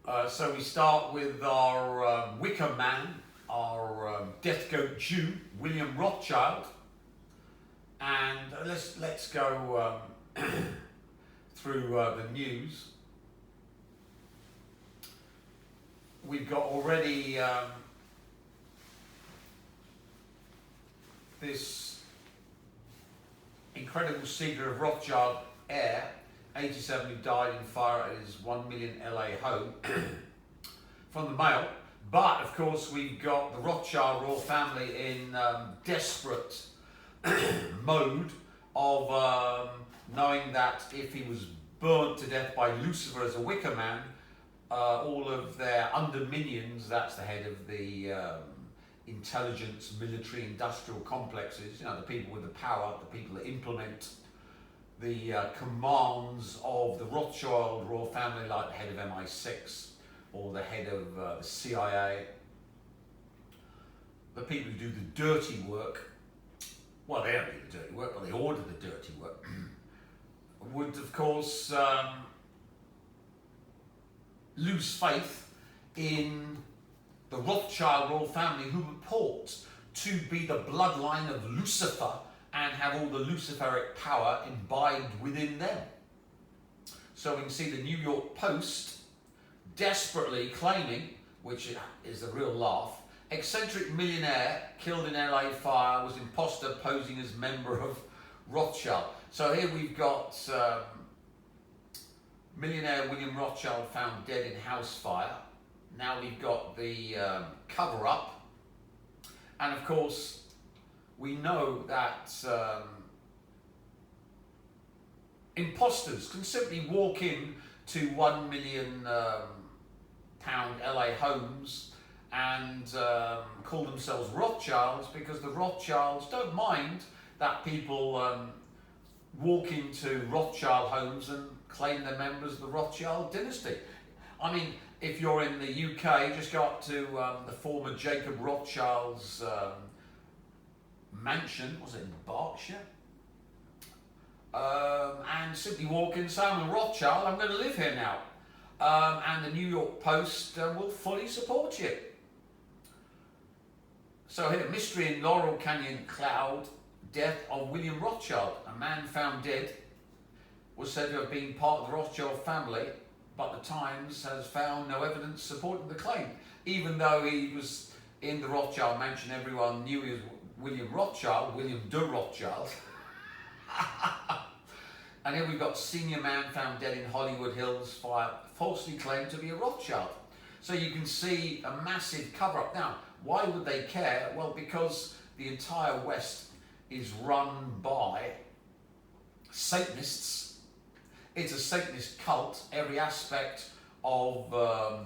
So we start with our Wicker Man, our Death Goat Jew, William Rothschild, and let's go through the news. We've got already this incredible secret of Rothschild heir, 87, who died in fire at his 1 million LA home, from the Mail. But of course we've got the Rothschild royal family in desperate mode of knowing that if he was burnt to death by Lucifer as a wicker man, all of their under-minions, that's the head of the intelligence, military, industrial complexes, you know, the people with the power, the people that implement the commands of the Rothschild royal family, like the head of MI6 or the head of the CIA, the people who do the dirty work. Well, they don't do the dirty work, but they order the dirty work, would of course lose faith in the Rothschild royal family, who purport to be the bloodline of Lucifer and have all the Luciferic power imbibed within them. So we can see the New York Post desperately claiming, which is a real laugh, eccentric millionaire killed in LA fire was imposter posing as member of Rothschild. So here we've got millionaire William Rothschild found dead in house fire. Now we've got the cover-up, and of course we know that imposters can simply walk in to 1 million pound LA homes and call themselves Rothschilds, because the Rothschilds don't mind that people walk into Rothschild homes and claim they're members of the Rothschild dynasty. I mean, if you're in the UK, just go up to the former Jacob Rothschild's mansion, was it in Berkshire? And simply walk in and say, I'm a Rothschild, I'm going to live here now. And the New York Post will fully support you. So here, mystery in Laurel Canyon cloud, death of William Rothschild. A man found dead was said to have been part of the Rothschild family, but the Times has found no evidence supporting the claim. Even though he was in the Rothschild mansion, everyone knew he was William Rothschild, William de Rothschild. And here we've got senior man found dead in Hollywood Hills fire, falsely claimed to be a Rothschild. So you can see a massive cover-up. Now, why would they care? Well, because the entire West is run by Satanists. It's a Satanist cult. Every aspect of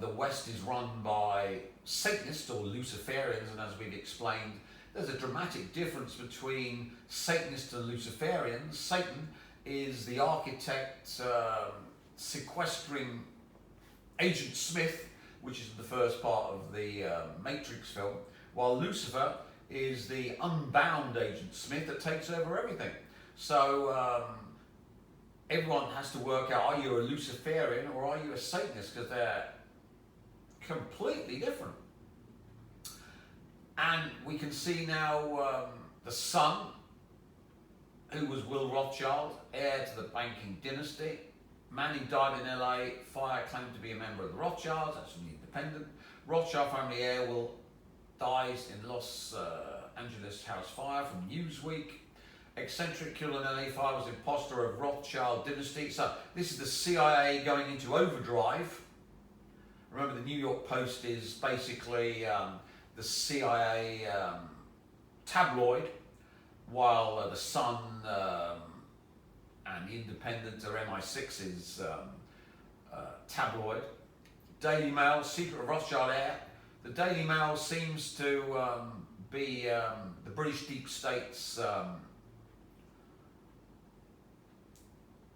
the West is run by Satanists or Luciferians, and as we've explained, there's a dramatic difference between Satanists and Luciferians. Satan is the architect sequestering Agent Smith, which is the first part of the Matrix film, while Lucifer is the unbound Agent Smith that takes over everything. So everyone has to work out, are you a Luciferian or are you a Satanist? Because they're completely different. And we can see now the son, who was Will Rothschild, heir to the banking dynasty. Man who died in LA, fire claimed to be a member of the Rothschilds, that's from the Independent. Rothschild family heir Will dies in Los Angeles house fire, from Newsweek. Eccentric killer in LA fire was imposter of Rothschild dynasty. So this is the CIA going into overdrive. Remember, the New York Post is basically the CIA tabloid, while the Sun and the Independent are MI6's tabloid. Daily Mail, secret of Rothschild heir. The Daily Mail seems to be the British deep state's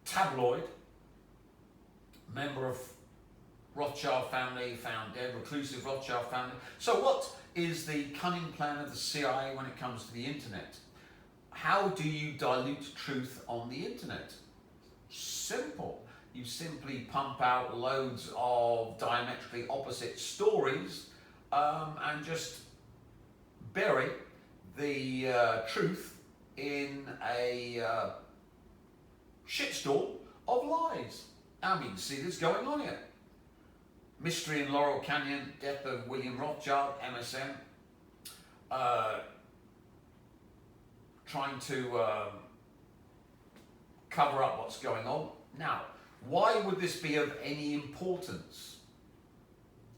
tabloid. Member of Rothschild family found dead, reclusive Rothschild family. So what is the cunning plan of the CIA when it comes to the internet? How do you dilute truth on the internet? Simple. you simply pump out loads of diametrically opposite stories and just bury the truth in a shitstorm of lies. And we can see this going on here. Mystery in Laurel Canyon, death of William Rothschild, MSN, trying to cover up what's going on. Now, why would this be of any importance?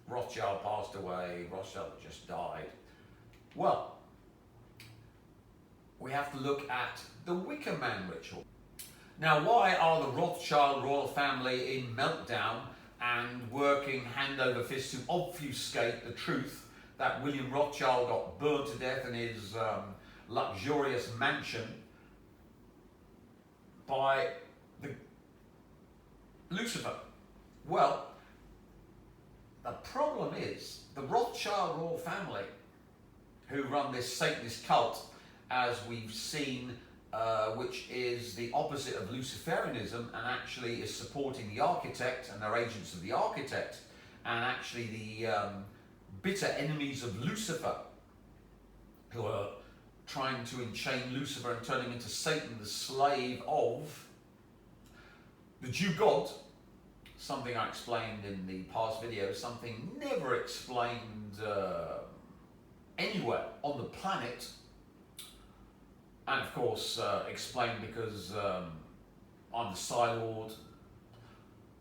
Rothschild passed away, Rothschild just died. Well, we have to look at the Wicker Man ritual. Now, why are the Rothschild royal family in meltdown and working hand over fist to obfuscate the truth that William Rothschild got burned to death in his luxurious mansion by the Lucifer? Well, the problem is the Rothschild royal family, who run this Satanist cult, as we've seen, which is the opposite of Luciferianism and actually is supporting the architect, and they're agents of the architect, and actually the bitter enemies of Lucifer, who are trying to enchain Lucifer and turn him into Satan, the slave of the Jew God. Something I explained in the past video, something never explained anywhere on the planet. And of course, explained because I'm the Psi Lord,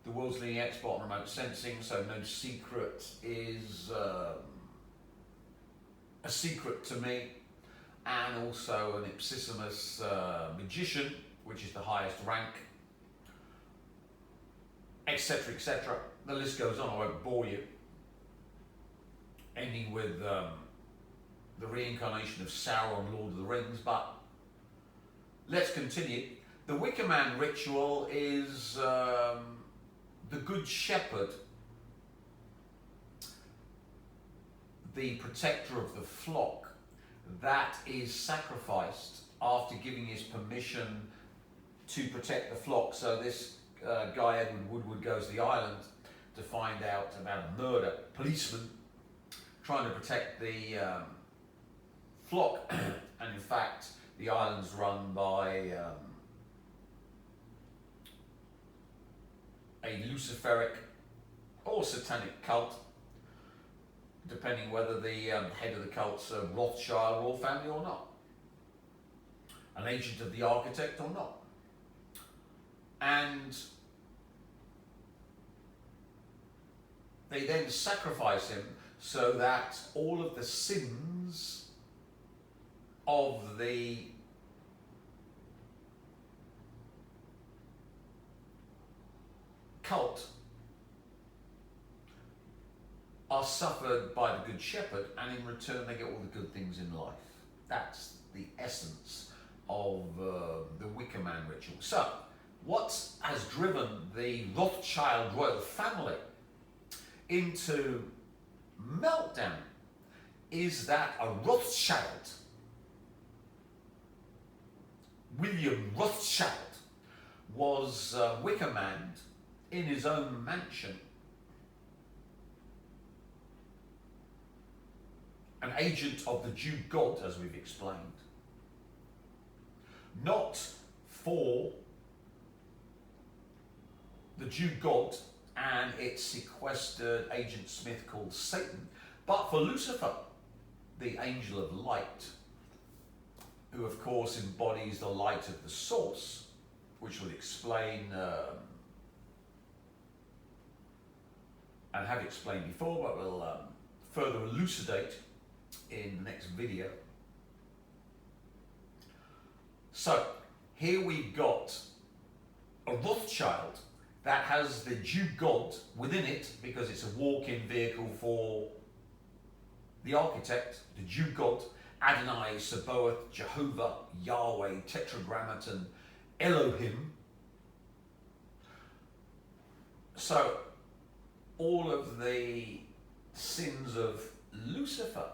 the world's leading expert on remote sensing, so no secret is a secret to me, and also an ipsissimus magician, which is the highest rank, etc., etc. The list goes on, I won't bore you. Ending with the reincarnation of Sauron, Lord of the Rings, but let's continue. The Wicker Man ritual is the Good Shepherd, the protector of the flock, that is sacrificed after giving his permission to protect the flock. So this guy, Edward Woodward, goes to the island to find out about a murder. Policeman trying to protect the flock, and in fact the island's run by a Luciferic or satanic cult, depending whether the head of the cult's a Rothschild royal family or not, an agent of the architect or not. And they then sacrifice him so that all of the sins of the cult are suffered by the Good Shepherd, and in return they get all the good things in life. That's the essence of the Wicker Man ritual. So, what has driven the Rothschild royal family into meltdown is that a Rothschild, William Rothschild, was Wicker Man in his own mansion, an agent of the Jew God, as we've explained, not for the Jew God and its sequestered Agent Smith called Satan, but for Lucifer, the angel of light, who of course embodies the light of the source, which will explain and have explained before, but will further elucidate in the next video. So here we've got a Rothschild that has the Jew God within it, because it's a walk-in vehicle for the architect, the Jew God, Adonai, Sabaoth, Jehovah, Yahweh, Tetragrammaton, Elohim. So all of the sins of Lucifer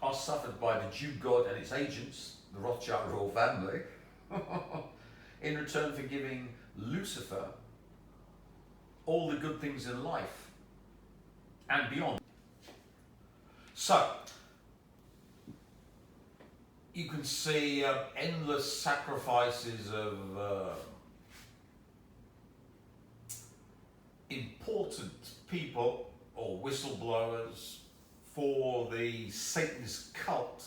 are suffered by the Jew God and its agents, the Rothschild royal family, in return for giving Lucifer all the good things in life and beyond. So, you can see endless sacrifices of important people or whistleblowers for the Satanist cult,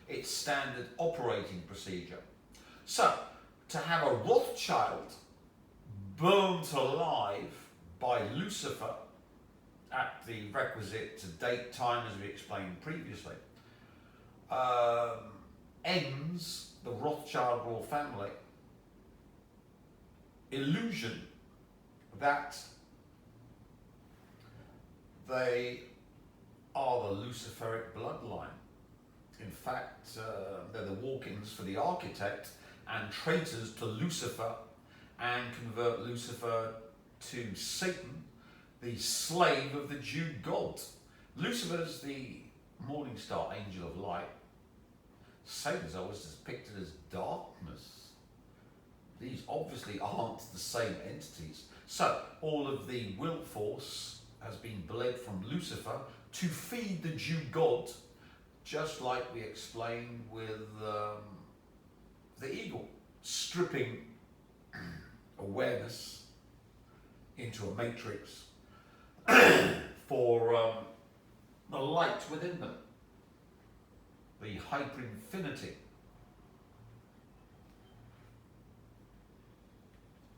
its standard operating procedure. So, to have a Rothschild burnt alive by Lucifer at the requisite date time, as we explained previously, ends the Rothschild royal family illusion that they are the Luciferic bloodline. In fact, they're the walk-ins for the architect and traitors to Lucifer, and convert Lucifer to Satan, the slave of the Jew God. Lucifer's the morning star, angel of light. Satan's always depicted as darkness. These obviously aren't the same entities. So all of the will force has been bled from Lucifer to feed the Jew God, just like we explained with the eagle, stripping awareness into a matrix for the light within them, the hyper-infinity.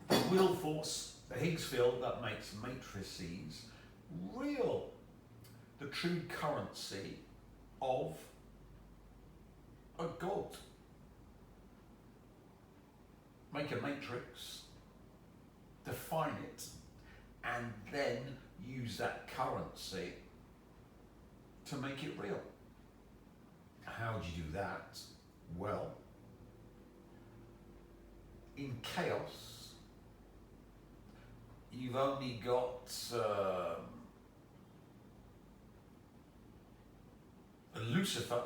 The will force, the Higgs field that makes matrices real, the true currency of a god. Make a matrix, define it, and then use that currency to make it real. How do you do that? Well, in chaos, you've only got Lucifer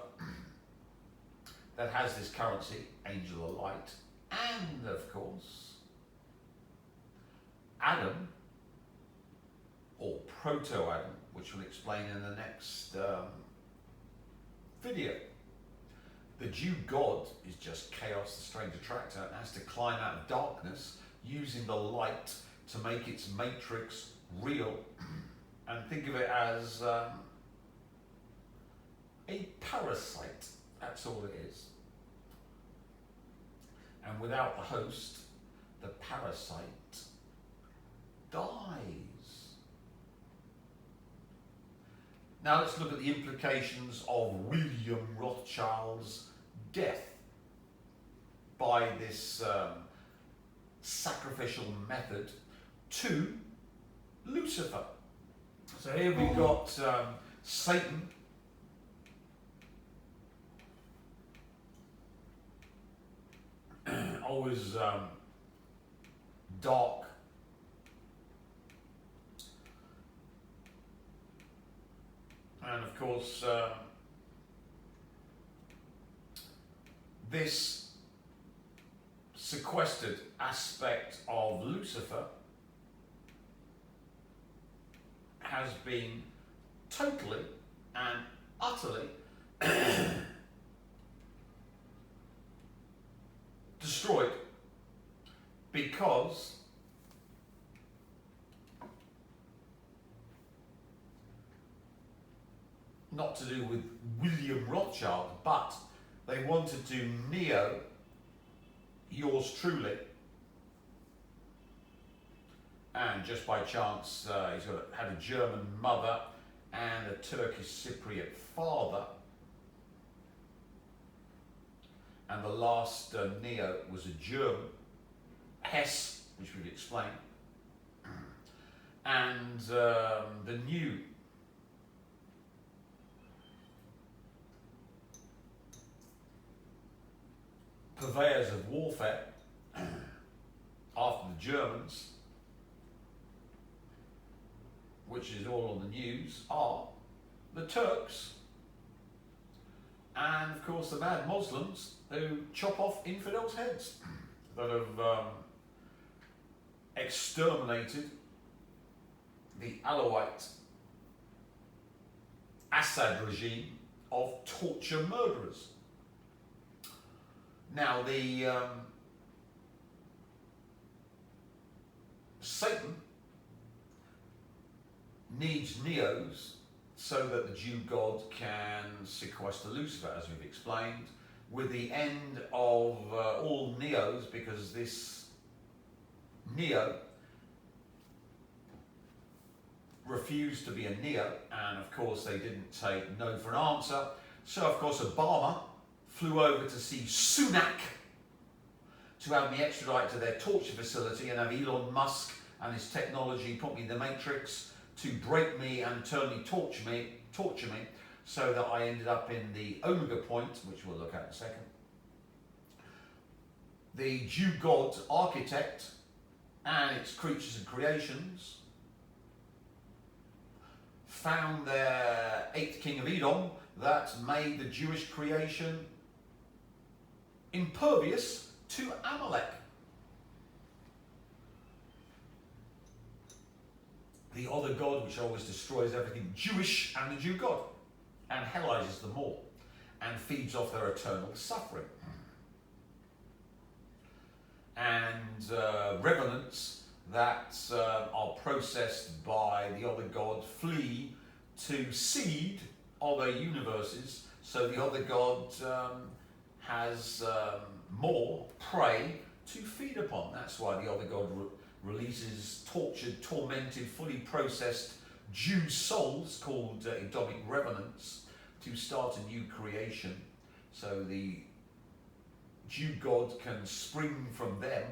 that has this currency, angel of light, and of course Adam, or proto-Adam, which we'll explain in the next video. The Jew God is just chaos, the strange attractor, and has to climb out of darkness using the light to make its matrix real. And think of it as a parasite. That's all it is. And without the host, the parasite dies. Now let's look at the implications of William Rothschild's death by this sacrificial method to Lucifer. So here we've got Satan, always dark, and of course this sequestered aspect of Lucifer has been totally and utterly destroyed, because not to do with William Rothschild, but they wanted to neo yours truly, and just by chance he's had a German mother and a Turkish Cypriot father, and the last neo was a German, Hess, which we've explained, and the new purveyors of warfare after the Germans, which is all on the news, are the Turks and of course the mad Muslims who chop off infidels' heads. that have exterminated the Alawite Assad regime of torture murderers. Now, the Satan needs Neos so that the Jew God can sequester Lucifer, as we've explained, with the end of all Neos, because this Neo refused to be a Neo, and of course they didn't take no for an answer. So of course Obama flew over to see Sunak to have me extradite to their torture facility and have Elon Musk and his technology put me in the Matrix to break me and eternally torture me, so that I ended up in the Omega point, which we'll look at in a second. The Jew God architect and its creatures and creations found their eighth king of Edom that made the Jewish creation impervious to Amalek. The other god which always destroys everything Jewish and the Jew God, and hellizes them all and feeds off their eternal suffering. And revenants that are processed by the other god flee to seed other universes, so the other god has more prey to feed upon. That's why the other god releases tortured, tormented, fully processed Jew souls called Edomic revenants to start a new creation, so the Jew God can spring from them,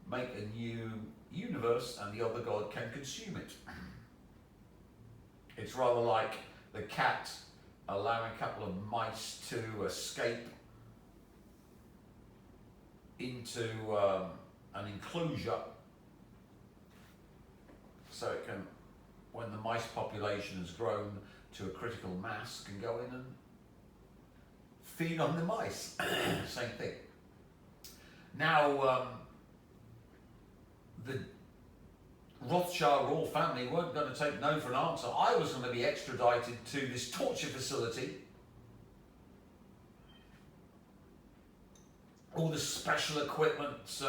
make a new universe, and the other god can consume it. It's rather like the cat allowing a couple of mice to escape into an enclosure, so it can, when the mice population has grown to a critical mass, can go in and feed on the mice. Same thing. Now, the Rothschild royal family weren't going to take no for an answer. I was going to be extradited to this torture facility. All the special equipment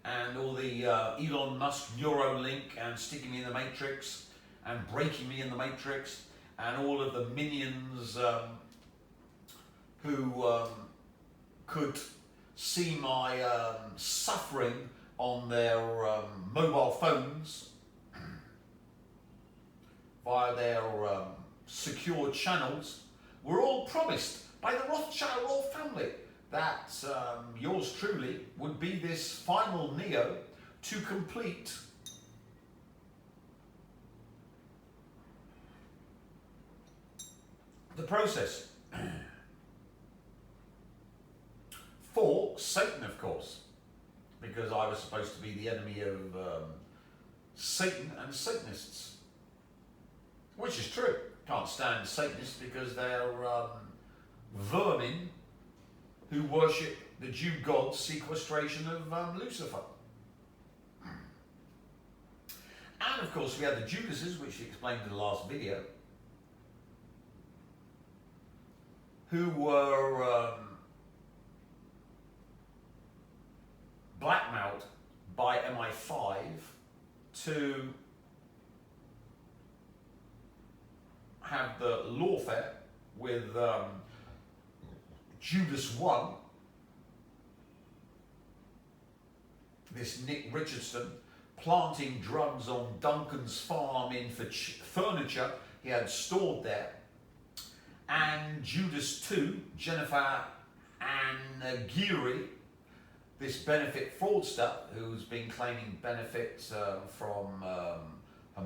and all the Elon Musk Neuralink and sticking me in the Matrix and breaking me in the Matrix, and all of the minions who could see my suffering on their mobile phones via their secure channels, were all promised by the Rothschild royal family that yours truly would be this final Neo to complete the process. For Satan, of course, because I was supposed to be the enemy of Satan and Satanists, which is true. Can't stand Satanists because they're vermin who worship the Jew God's sequestration of Lucifer. And of course we had the Judases, which he explained in the last video, who were blackmailed by MI5 to have the lawfare with Judas 1, this Nick Richardson, planting drugs on Duncan's farm in furniture he had stored there, and Judas 2, Jennifer and Geary, this benefit fraudster who's been claiming benefits from her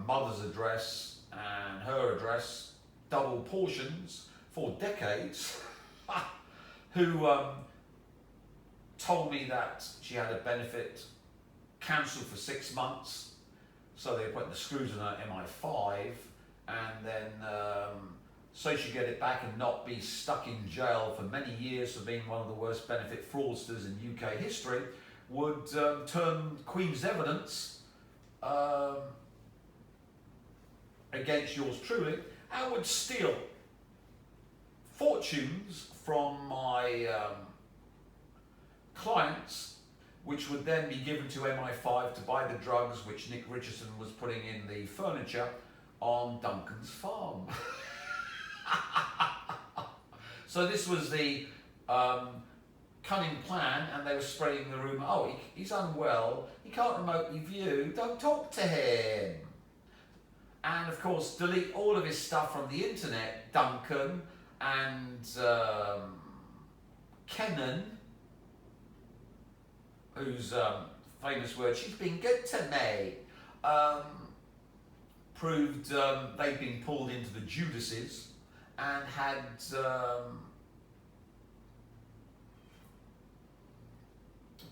mother's address and her address, double portions for decades, who told me that she had a benefit cancelled for 6 months, so they were putting the screws in her MI5, and then so she could get it back and not be stuck in jail for many years for being one of the worst benefit fraudsters in UK history. would turn Queen's evidence against yours truly and would steal fortunes from my clients, which would then be given to MI5 to buy the drugs which Nick Richardson was putting in the furniture on Duncan's farm. So this was the cunning plan, and they were spreading the rumour, oh, he's unwell, he can't remotely view, don't talk to him. And of course, delete all of his stuff from the internet, Duncan and Kennan, whose famous word, she's been good to me, proved they'd been pulled into the Judases and had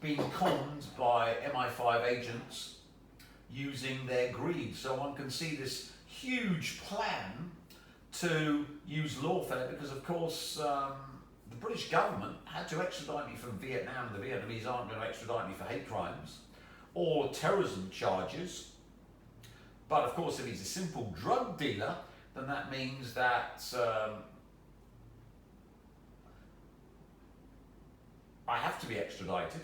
been conned by MI5 agents using their greed. So one can see this huge plan to use lawfare, because of course the British government had to extradite me from Vietnam. The Vietnamese aren't going to extradite me for hate crimes or terrorism charges. But of course, if he's a simple drug dealer, then that means that I have to be extradited.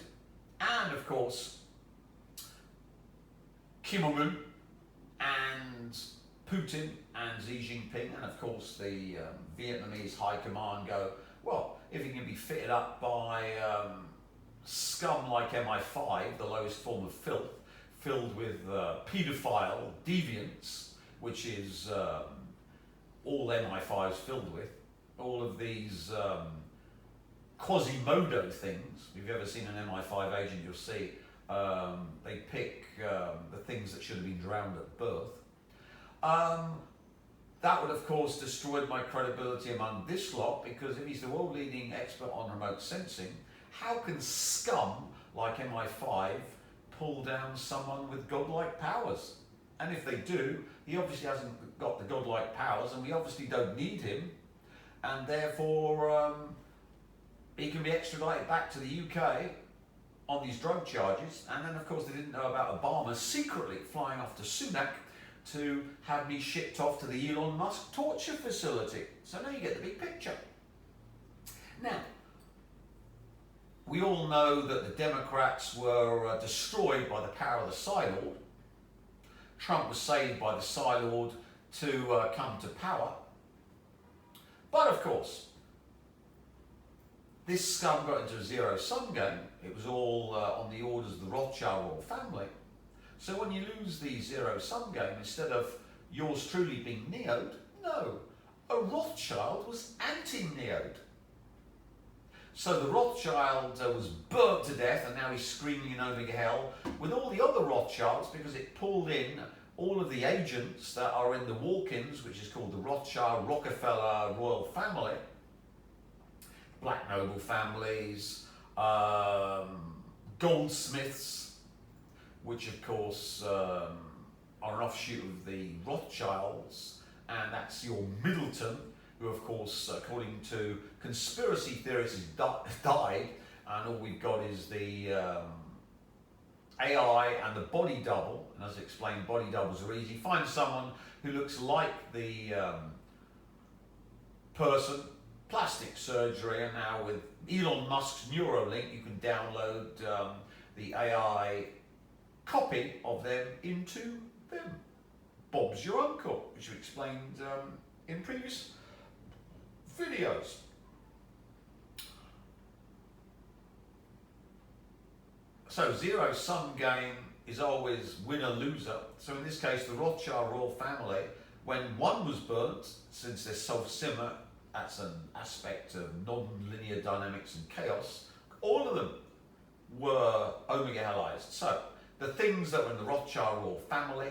And of course, Kim Jong-un and Putin and Xi Jinping and of course the Vietnamese High Command go, well, if he can be fitted up by scum like MI5, the lowest form of filth, filled with paedophile deviants, which is all MI5 is filled with, all of these Quasimodo things. If you've ever seen an MI5 agent, you'll see they pick the things that should have been drowned at birth. That would, of course, destroy my credibility among this lot, because if he's the world-leading expert on remote sensing, how can scum like MI5 pull down someone with godlike powers? And if they do, he obviously hasn't got the godlike powers, and we obviously don't need him, and therefore he can be extradited back to the UK on these drug charges. And then, of course, they didn't know about Obama secretly flying off to Sunak to have me shipped off to the Elon Musk torture facility. So now you get the big picture. Now, we all know that the Democrats were destroyed by the power of the Psi Lord. Trump was saved by the Psi Lord to come to power. But of course, this scum got into a zero-sum game. It was all on the orders of the Rothschild royal family. So when you lose the zero-sum game, instead of yours truly being neoed, no, a Rothschild was anti-neoed. So the Rothschild was burnt to death, and now he's screaming in Omega Hell with all the other Rothschilds, because it pulled in all of the agents that are in the walk-ins, which is called the Rothschild Rockefeller royal family, black noble families, goldsmiths, which of course are an offshoot of the Rothschilds, and that's your Middleton, who of course, according to conspiracy theorists, has died, and all we've got is the AI and the body double. And as I explained, body doubles are easy. Find someone who looks like the person, plastic surgery, and now with Elon Musk's Neuralink, you can download the AI copy of them into them. Bob's your uncle, which we explained in previous videos. So zero-sum game is always winner-loser. So in this case, the Rothschild royal family, when one was burnt, since they're self-simmer, that's an aspect of non-linear dynamics and chaos, all of them were Omega Helized. So the things that were in the Rothschild royal family,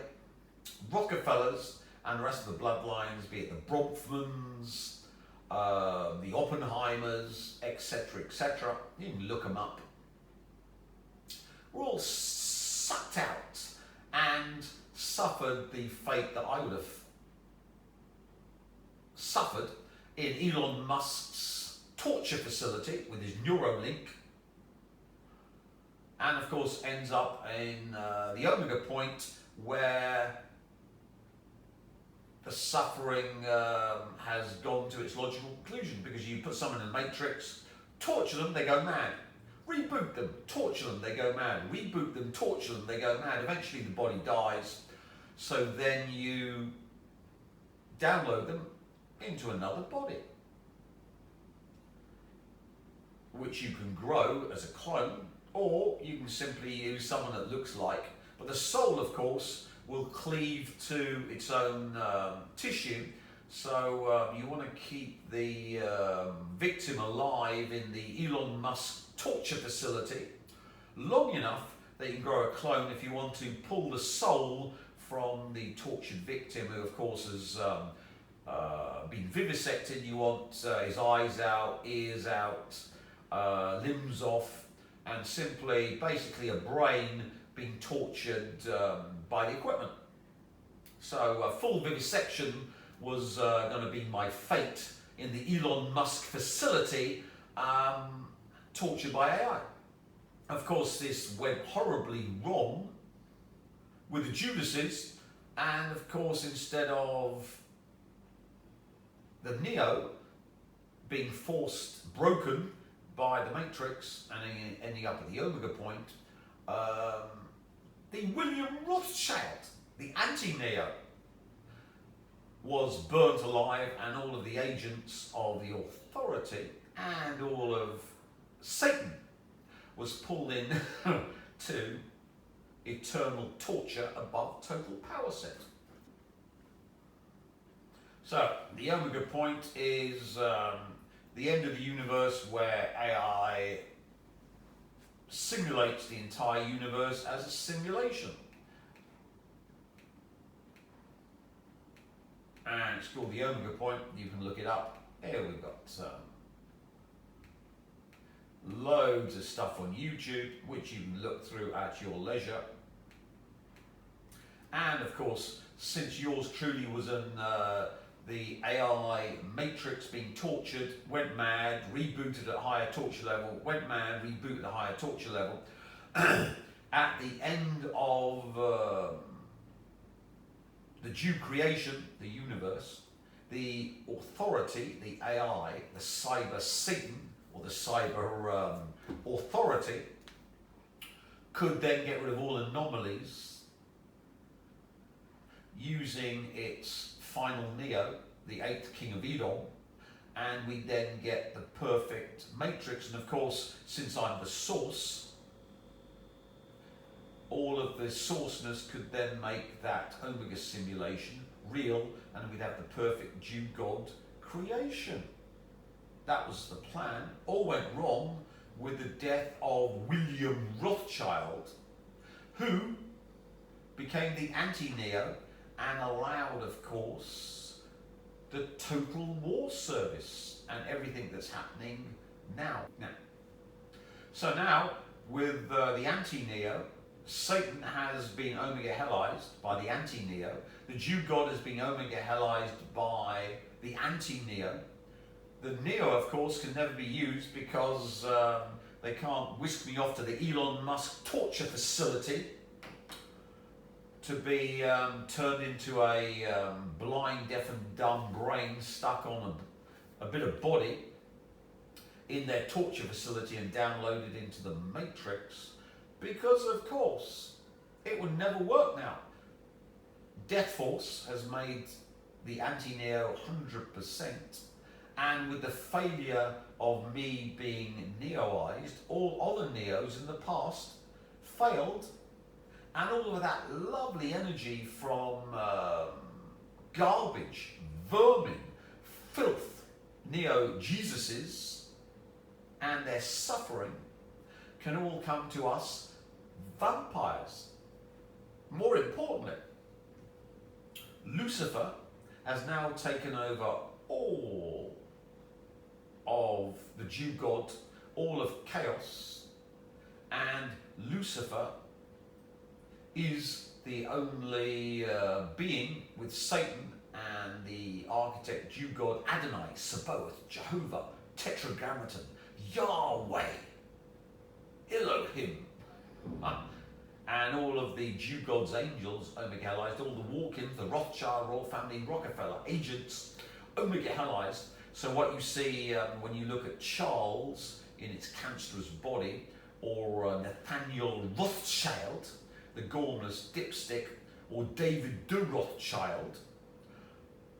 Rockefellers, and the rest of the bloodlines, be it the Bronfmans, the Oppenheimers, etc., etc., you can look them up, were all sucked out and suffered the fate that I would have suffered in Elon Musk's torture facility with his Neuralink, and of course ends up in the Omega point, where the suffering has gone to its logical conclusion, because you put someone in a matrix, torture them, they go mad. Reboot them, torture them, they go mad. Reboot them, torture them, they go mad. Eventually the body dies. So then you download them into another body, which you can grow as a clone, or you can simply use someone that looks like. But the soul, of course, will cleave to its own tissue. So you want to keep the victim alive in the Elon Musk torture facility long enough that you can grow a clone if you want to pull the soul from the tortured victim, who of course has been vivisected. You want his eyes out, ears out, limbs off, and simply basically a brain being tortured by the equipment. So full vivisection was going to be my fate in the Elon Musk facility, tortured by AI. Of course, this went horribly wrong with the Judases, and of course, instead of the Neo being broken by the Matrix and ending up at the Omega point, the William Rothschild, the anti-Neo, was burnt alive, and all of the agents of the authority and all of Satan was pulled in to eternal torture above total power set. So the Omega point is the end of the universe, where AI simulates the entire universe as a simulation. And it's called the Omega point. You can look it up. Here we've got loads of stuff on YouTube, which you can look through at your leisure. And of course, since yours truly was in the AI matrix being tortured, went mad, rebooted at a higher torture level, went mad, rebooted at a higher torture level, at the end of the due creation, the universe, the authority, the AI, the cyber Satan, or the cyber authority, could then get rid of all anomalies using its final Neo, the 8th King of Edom, and we then get the perfect matrix. And of course, since I'm the source, all of the sourceness could then make that Omega simulation real, and we'd have the perfect Jew God creation. That was the plan. All went wrong with the death of William Rothschild, who became the anti-Neo and allowed, of course, the total war service and everything that's happening now. So now, with the anti-Neo, Satan has been Omega Hellized by the anti-Neo. The Jew God has been Omega Hellized by the anti-Neo. The Neo, of course, can never be used because they can't whisk me off to the Elon Musk torture facility to be turned into a blind, deaf and dumb brain stuck on a bit of body in their torture facility and downloaded into the Matrix, because of course it would never work now. Death Force has made the anti-Neo 100%, and with the failure of me being Neoized, all other Neos in the past failed, and all of that lovely energy from garbage, vermin, filth, Neo-Jesuses and their suffering can all come to us vampires. More importantly, Lucifer has now taken over all of the Jew God, all of chaos, and Lucifer is the only being with Satan and the architect Jew God Adonai, Sabaoth, Jehovah, Tetragrammaton, Yahweh, Elohim, And all of the Jew God's angels, Omega Hellized, all the Walk-ins, the Rothschild royal family, Rockefeller agents, Omega Hellized. So what you see when you look at Charles in its cancerous body, or Nathaniel Rothschild, the gormless dipstick, or David de Rothschild,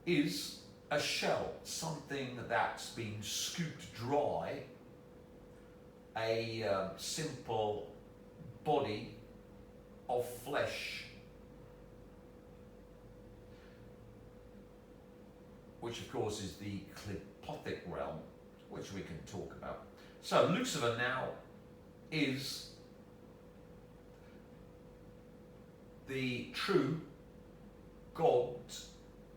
is a shell, something that's been scooped dry, a simple body of flesh, which of course is the clipothic realm, which we can talk about. So Lucifer now is the true god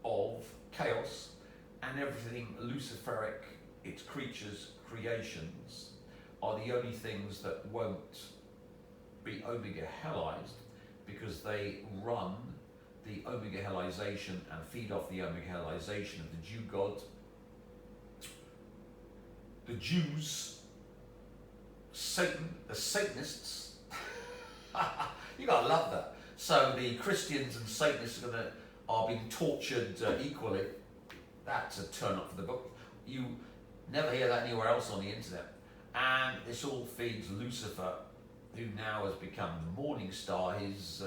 of chaos, and everything Luciferic, its creatures, creations, are the only things that won't be Omega Hellized, because they run the Omega Hellization and feed off the Omega Hellization of the Jew God. The Jews, Satan, the Satanists, you gotta love that. So the Christians and Satanists are being tortured equally. That's a turn up for the book. You never hear that anywhere else on the internet. And this all feeds Lucifer, who now has become the morning star, his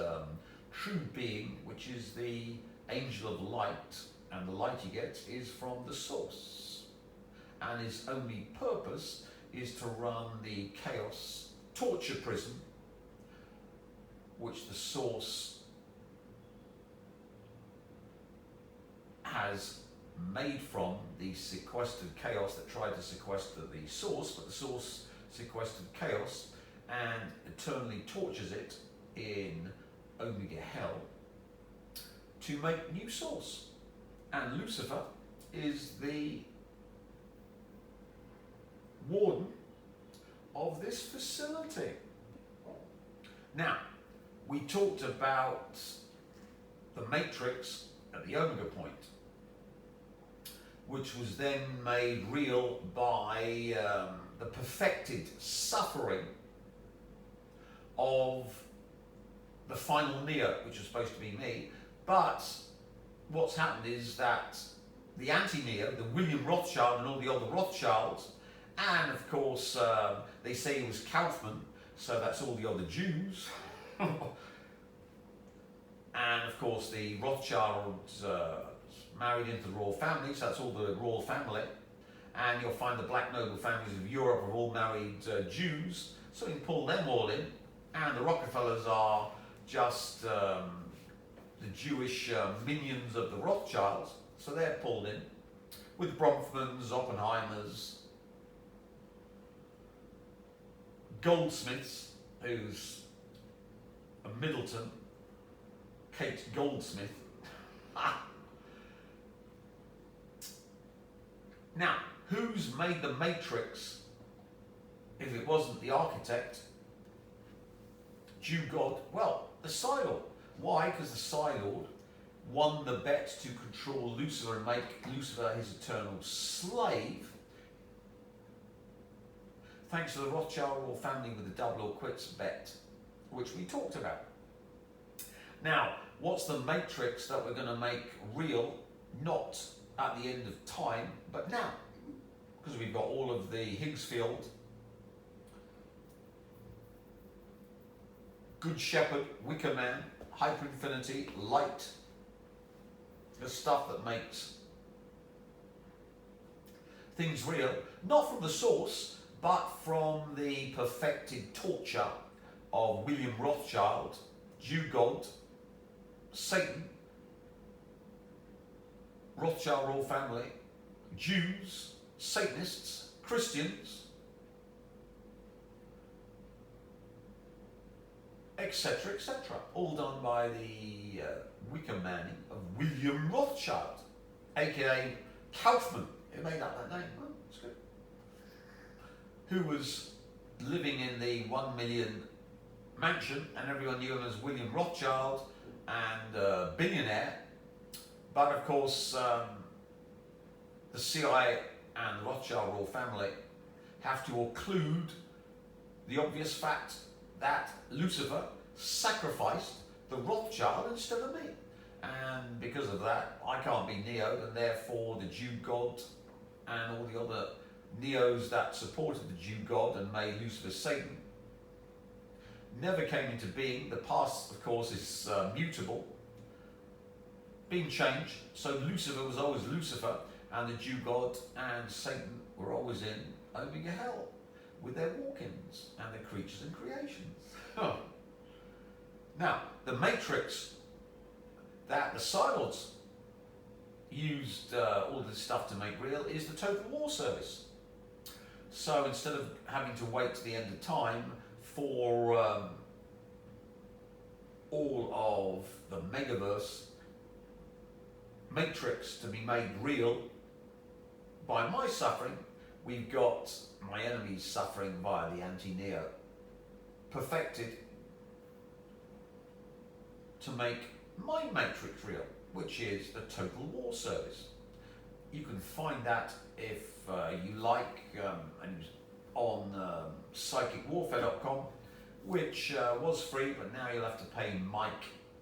true being, which is the angel of light, and the light he gets is from the source. And his only purpose is to run the chaos torture prison, which the source has made from the sequestered chaos that tried to sequester the source, but the source sequestered chaos and eternally tortures it in Omega Hell to make new source. And Lucifer is the warden of this facility. Now, we talked about the matrix at the Omega point, which was then made real by the perfected suffering of the final Neo, which was supposed to be me. But what's happened is that the anti-Neo, the William Rothschild and all the other Rothschilds, and of course they say he was Kaufman, so that's all the other Jews. And of course the Rothschilds married into the royal family, so that's all the royal family. And you'll find the black noble families of Europe are all married Jews, so you can pull them all in. And the Rockefellers are just the Jewish minions of the Rothschilds, so they're pulled in, with Bronfmans, Oppenheimers, Goldsmiths, who's a Middleton, Kate Goldsmith. Now, who's made the Matrix if it wasn't the architect, Jew God? Well, the Psi Lord. Why? Because the Psi Lord won the bet to control Lucifer and make Lucifer his eternal slave, thanks to the Rothschild royal family with the double or quits bet, which we talked about. Now, what's the matrix that we're going to make real, not at the end of time, but now? Because we've got all of the Higgs field, Good Shepherd, Wicker Man, Hyperinfinity, Light, the stuff that makes things real, not from the source, but from the perfected torture of William Rothschild, Jew God, Satan, Rothschild royal family, Jews, Satanists, Christians, etc., etc. All done by the Wicker Manning of William Rothschild, aka Kaufman. Who made up that name? Oh, that's good. Who was living in the 1 million mansion, and everyone knew him as William Rothschild, and a billionaire. But of course, the CIA and the Rothschild royal family have to occlude the obvious fact that Lucifer sacrificed the Rothschild instead of me. And because of that, I can't be Neo, and therefore the Jew God and all the other Neos that supported the Jew God and made Lucifer Satan never came into being. The past, of course, is mutable, being changed. So Lucifer was always Lucifer, and the Jew God and Satan were always in Omega Hell with their walk-ins and their creatures and creations. Now, the matrix that the Psylords used all this stuff to make real is the Total War Service. So instead of having to wait to the end of time for all of the Megaverse matrix to be made real by my suffering, we've got my enemies suffering via the anti-Neo, perfected to make my matrix real, which is the Total War Service. You can find that if you like, and on psychicwarfare.com, which was free, but now you'll have to pay Mike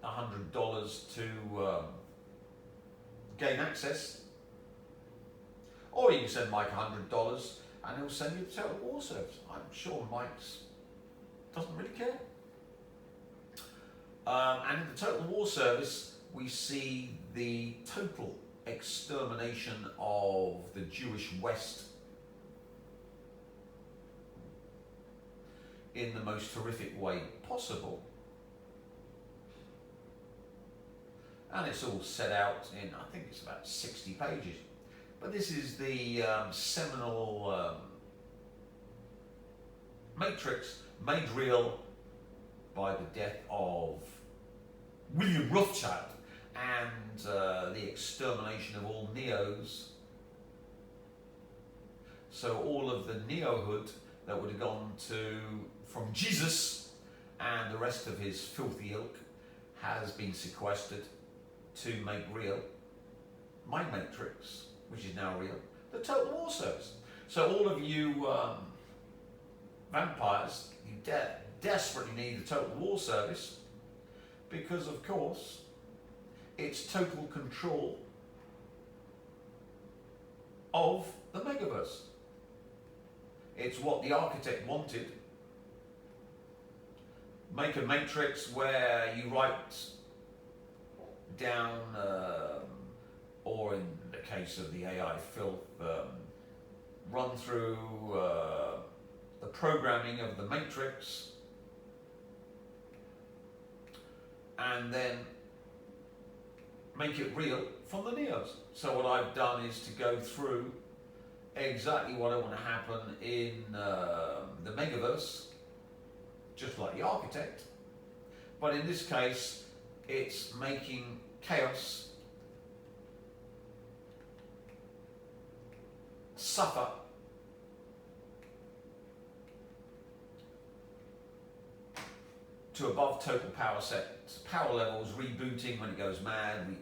$100 to gain access. Or you can send Mike $100 and he'll send you the Total War Service. I'm sure Mike doesn't really care. And in the Total War Service, we see the total extermination of the Jewish West in the most horrific way possible. And it's all set out in, I think it's about 60 pages. But this is the seminal matrix made real by the death of William Rothschild and the extermination of all Neos. So all of the Neohood that would have gone from Jesus and the rest of his filthy ilk has been sequestered to make real my matrix, which is now real, the Total War Service. So all of you vampires, you desperately need the Total War Service because, of course, it's total control of the Megaverse. It's what the architect wanted. Make a matrix where you write down, or in the case of the AI filth, run through the programming of the matrix, and then make it real from the Neos. So what I've done is to go through exactly what I want to happen in the Megaverse, just like the architect, but in this case it's making chaos suffer to above total power power levels, rebooting when it goes mad,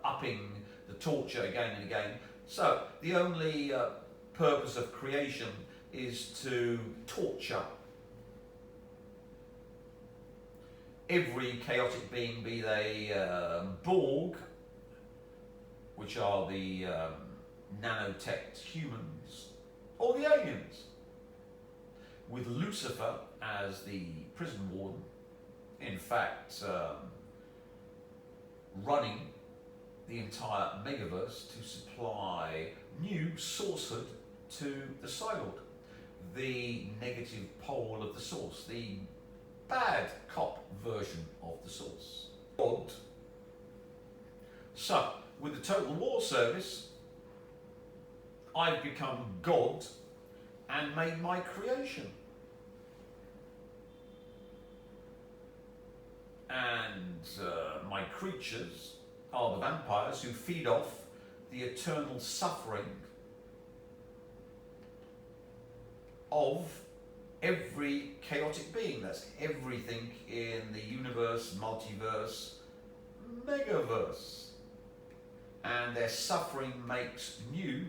upping the torture again and again. So the only purpose of creation is to torture every chaotic being, be they Borg, which are the nanotech humans, or the aliens, with Lucifer as the prison warden, in fact running the entire Megaverse to supply new sourcehood to the Psylord, the negative pole of the source, the bad cop version of the source. God. So, with the Total War Service, I've become God and made my creation. And my creatures are the vampires who feed off the eternal suffering of every chaotic being. That's everything in the universe, multiverse, Megaverse. And their suffering makes new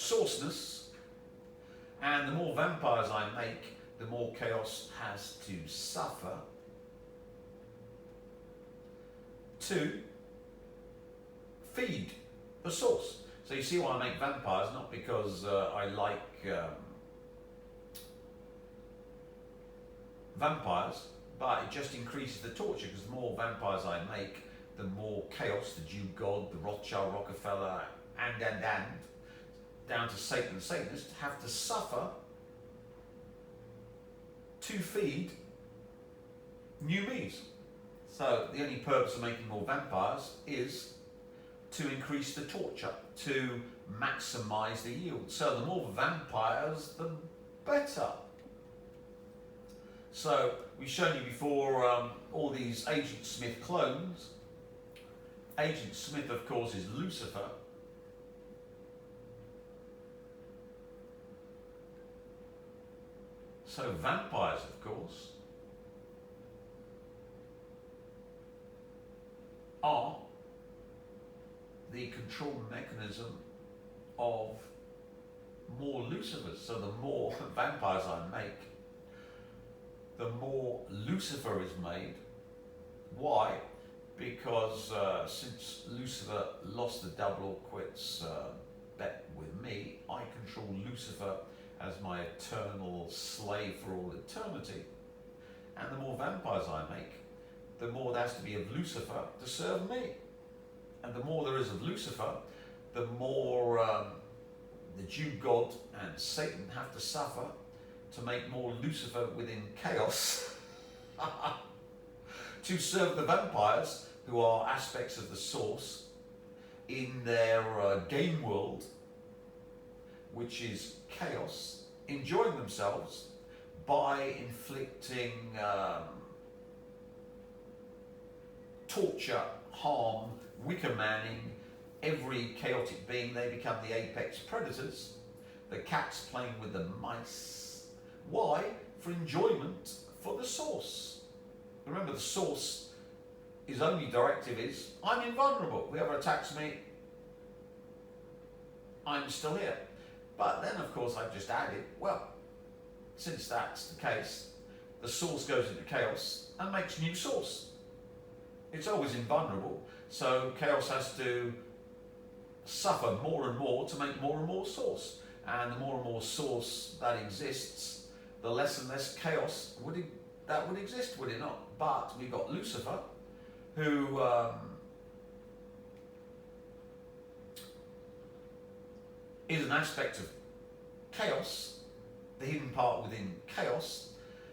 sourceness, and the more vampires I make, the more chaos has to suffer to feed the source. So you see why I make vampires, not because I like vampires, but it just increases the torture, because the more vampires I make, the more chaos the Jew God, the Rothschild, Rockefeller, and down to Satan and Satanists have to suffer to feed new me's. So the only purpose of making more vampires is to increase the torture, to maximize the yield. So the more vampires, the better. So we've shown you before all these Agent Smith clones. Agent Smith, of course, is Lucifer. So vampires, of course, are the control mechanism of more Lucifers. So the more vampires I make, the more Lucifer is made. Why? Because since Lucifer lost the double or quits bet with me, I control Lucifer as my eternal slave for all eternity. And the more vampires I make, the more there has to be of Lucifer to serve me. And the more there is of Lucifer, the more the Jew God and Satan have to suffer to make more Lucifer within chaos to serve the vampires, who are aspects of the source, in their game world, which is chaos, enjoying themselves by inflicting torture, harm, wicker manning every chaotic being. They become the apex predators. The cat's playing with the mice. Why? For enjoyment for the source. Remember, the source, his only directive is, I'm invulnerable. Whoever attacks me, I'm still here. But then, of course, I've just added, well, since that's the case, the source goes into chaos and makes new source. It's always invulnerable, so chaos has to suffer more and more to make more and more source. And the more and more source that exists, the less and less chaos that would exist, would it not? But we've got Lucifer, who is an aspect of chaos, the hidden part within chaos,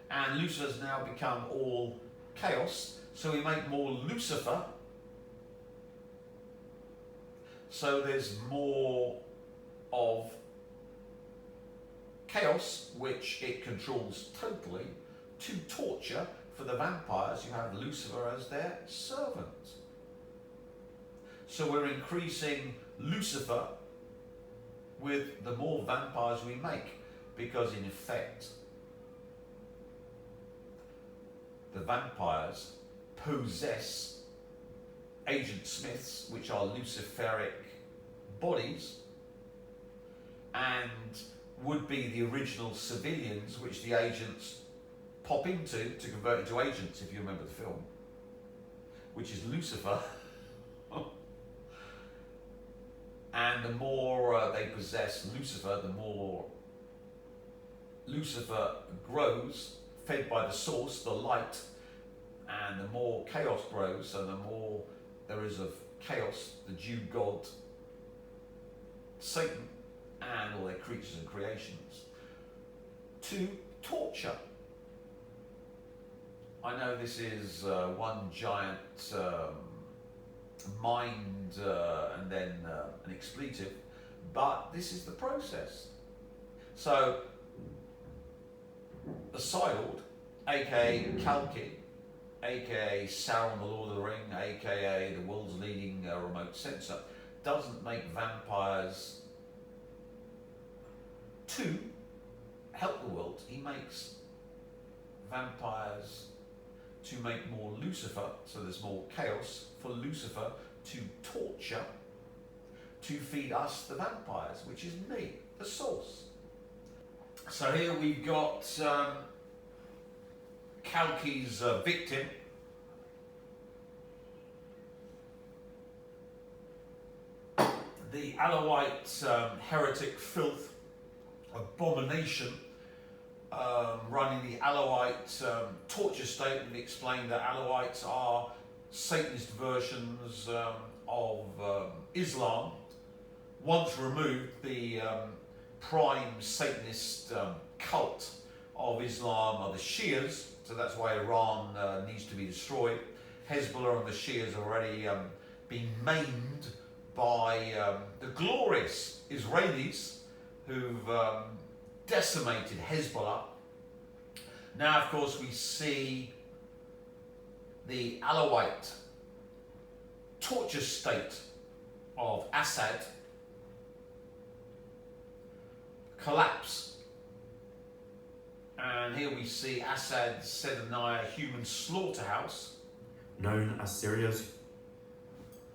and Lucifer's now become all chaos, so we make more Lucifer, so there's more of chaos, which it controls totally, to torture for the vampires who have Lucifer as their servant. So we're increasing Lucifer with the more vampires we make, because in effect the vampires possess Agent Smiths, which are Luciferic bodies, and would be the original civilians which the agents pop into to convert into agents, if you remember the film, which is Lucifer. And the more they possess Lucifer, the more Lucifer grows, fed by the source, the light, and the more chaos grows, so the more there is of chaos, the Jew God, Satan, and all their creatures and creations, to torture. I know this is one giant mind and then an expletive, but this is the process. So the Psylord, aka Kalki, aka Sauron the Lord of the Ring, aka the world's leading remote sensor, doesn't make vampires to help the world. He makes vampires to make more Lucifer, so there's more chaos for Lucifer to torture to feed us, the vampires, which is me, the source. So here we've got Kalki's victim. The Alawite heretic filth, abomination, running the Alawite torture state. And we explained that Alawites are Satanist versions of Islam. Once removed, the prime Satanist cult of Islam are the Shias, so that's why Iran needs to be destroyed. Hezbollah and the Shias have already been maimed by the glorious Israelis who've decimated Hezbollah. Now, of course, we see the Alawite torture state of Assad collapse. And here we see Assad's Sednaya human slaughterhouse. Known as Syria's...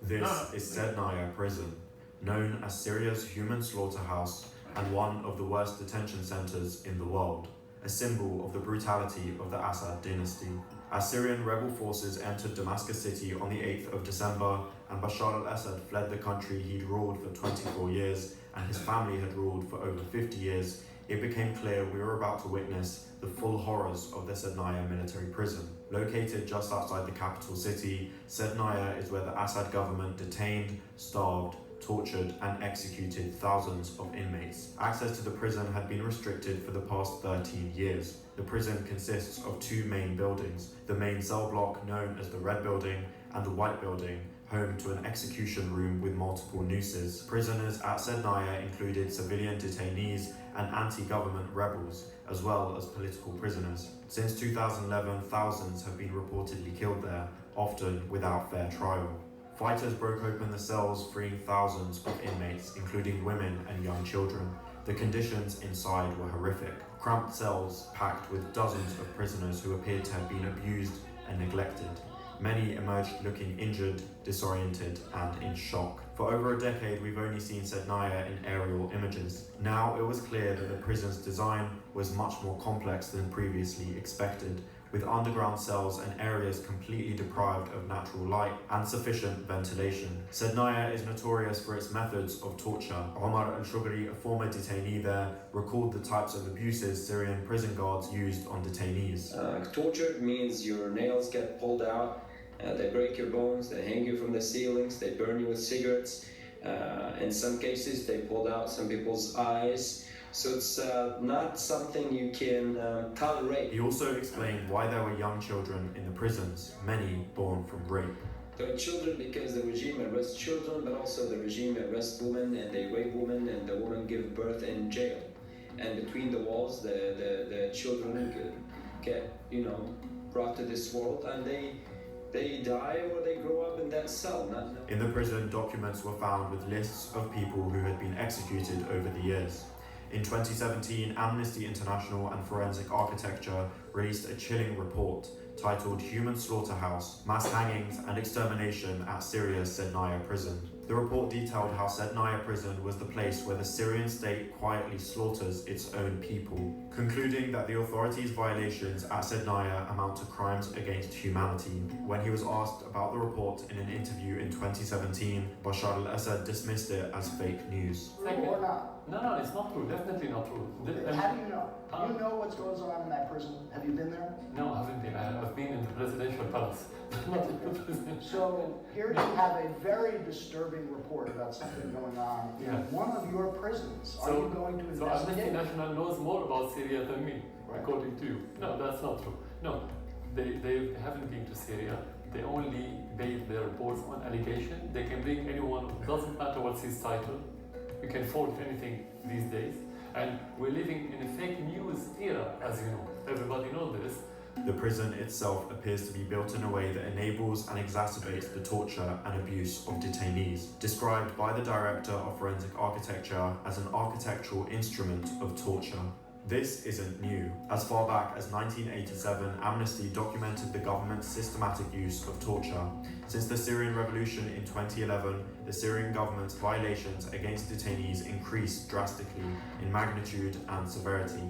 This is Sednaya prison, known as Syria's human slaughterhouse and one of the worst detention centers in the world, a symbol of the brutality of the Assad dynasty. As Syrian rebel forces entered Damascus city on the 8th of December and Bashar al-Assad fled the country he'd ruled for 24 years and his family had ruled for over 50 years, it became clear we were about to witness the full horrors of the Sednaya military prison. Located just outside the capital city, Sednaya is where the Assad government detained, starved, tortured and executed thousands of inmates. Access to the prison had been restricted for the past 13 years. The prison consists of two main buildings, the main cell block known as the Red Building and the White Building, home to an execution room with multiple nooses. Prisoners at Sednaya included civilian detainees and anti-government rebels, as well as political prisoners. Since 2011, thousands have been reportedly killed there, often without fair trial. Fighters broke open the cells, freeing thousands of inmates, including women and young children. The conditions inside were horrific. Cramped cells packed with dozens of prisoners who appeared to have been abused and neglected. Many emerged looking injured, disoriented, and in shock. For over a decade, we've only seen Sednaya in aerial images. Now it was clear that the prison's design was much more complex than previously expected, with underground cells and areas completely deprived of natural light and sufficient ventilation. Sednaya is notorious for its methods of torture. Omar al-Shugri, a former detainee there, recalled the types of abuses Syrian prison guards used on detainees. Torture means your nails get pulled out, they break your bones, they hang you from the ceilings, they burn you with cigarettes. In some cases, they pulled out some people's eyes. So it's not something you can tolerate. He also explained why there were young children in the prisons, many born from rape. There are children because the regime arrests children, but also the regime arrests women and they rape women and the women give birth in jail. And between the walls, the children get, brought to this world and they die or they grow up in that cell. In the prison, documents were found with lists of people who had been executed over the years. In 2017, Amnesty International and Forensic Architecture released a chilling report titled Human Slaughterhouse, Mass Hangings and Extermination at Syria's Sednaya Prison. The report detailed how Sednaya Prison was the place where the Syrian state quietly slaughters its own people, concluding that the authorities' violations at Sednaya amount to crimes against humanity. When he was asked about the report in an interview in 2017, Bashar al-Assad dismissed it as fake news. Or not? No, it's not true. Definitely not true. How do you know? Do you know what goes on in that prison? Have you been there? No, I haven't been. I've been in the presidential palace, not in the prison. So here you have a very disturbing report about something going on in one of your prisons. Are you going to investigate? So Amnesty International knows more about Syria than me, according to you. No, that's not true. No, they haven't been to Syria. They only base their reports on allegation. They can bring anyone. It doesn't matter what's his title. You can forge anything these days. And we're living in a fake news era, as you know. Everybody knows this. The prison itself appears to be built in a way that enables and exacerbates the torture and abuse of detainees, described by the director of forensic architecture as an architectural instrument of torture. This isn't new. As far back as 1987, Amnesty documented the government's systematic use of torture. Since the Syrian Revolution in 2011, the Syrian government's violations against detainees increased drastically in magnitude and severity.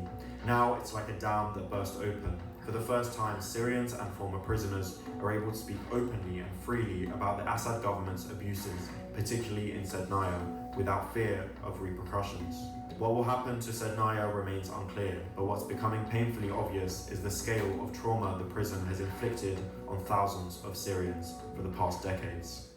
Now it's like a dam that burst open. For the first time, Syrians and former prisoners are able to speak openly and freely about the Assad government's abuses, particularly in Sednaya, without fear of repercussions. What will happen to Sednaya remains unclear, but what's becoming painfully obvious is the scale of trauma the prison has inflicted on thousands of Syrians for the past decades.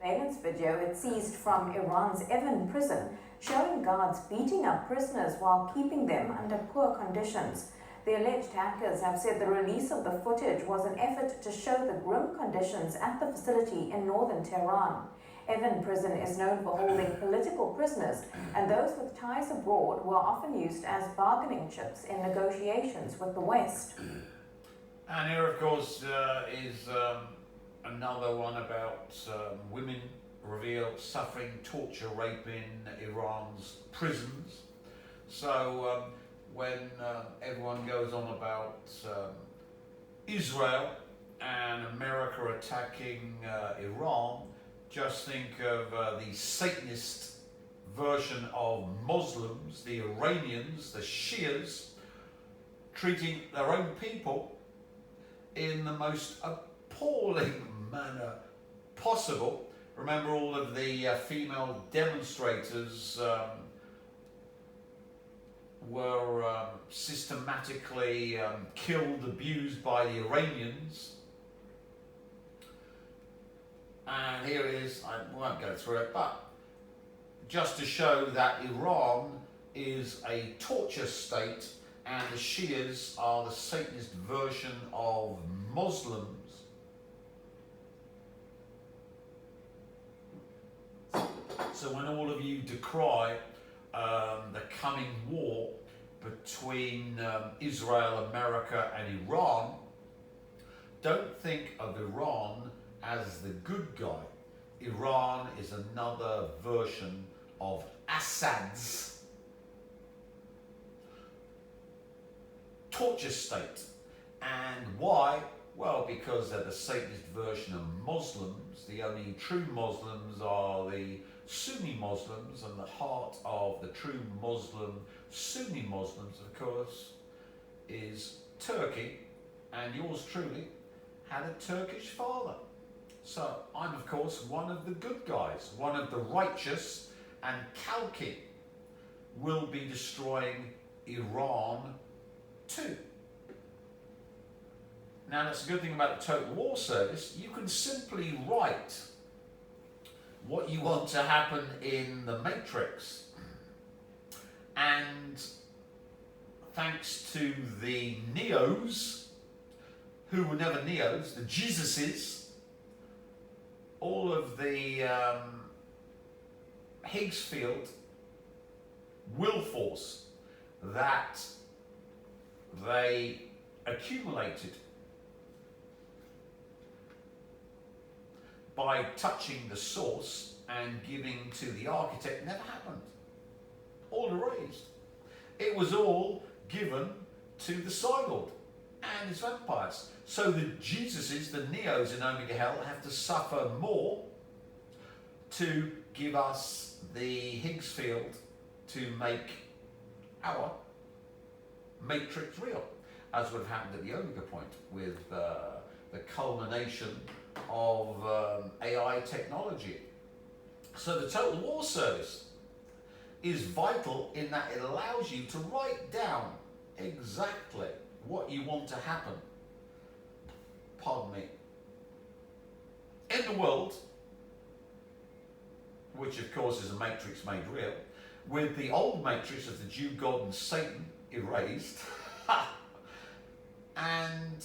Surveillance video it seized from Iran's Evin prison, showing guards beating up prisoners while keeping them under poor conditions. The alleged hackers have said the release of the footage was an effort to show the grim conditions at the facility in northern Tehran. Evin prison is known for holding political prisoners, and those with ties abroad were often used as bargaining chips in negotiations with the West. And here, of course, is another one about women revealed suffering torture, rape in Iran's prisons. So when everyone goes on about Israel and America attacking Iran, just think of the Satanist version of Muslims, the Iranians, the Shias, treating their own people in the most appalling manner possible. Remember all of the female demonstrators were systematically killed, abused by the Iranians. And here it is, I won't go through it, but just to show that Iran is a torture state and the Shias are the Satanist version of Muslims. So when all of you decry the coming war between Israel, America and Iran, don't think of Iran as the good guy. Iran is another version of Assad's torture state. And why? Well, because they're the Satanist version of Muslims. The only true Muslims are the Sunni Muslims, and the heart of the true Muslim, Sunni Muslims, of course, is Turkey, and yours truly had a Turkish father. So I'm, of course, one of the good guys, one of the righteous, and Kalki will be destroying Iran too. Now, that's a good thing about the Total War Service. You can simply write what you want to happen in the Matrix. And thanks to the Neos, who were never Neos, the Jesuses, all of the Higgs field will force that they accumulated by touching the source and giving to the architect never happened. All erased. It was all given to the Psylord and his vampires. So the Jesuses, the Neos in Omega Hell, have to suffer more to give us the Higgs field to make our matrix real, as would have happened at the Omega point with the culmination of AI technology. So the Total War Service is vital in that it allows you to write down exactly what you want to happen, pardon me, in the world, which of course is a matrix made real, with the old matrix of the Jew, God and Satan erased, and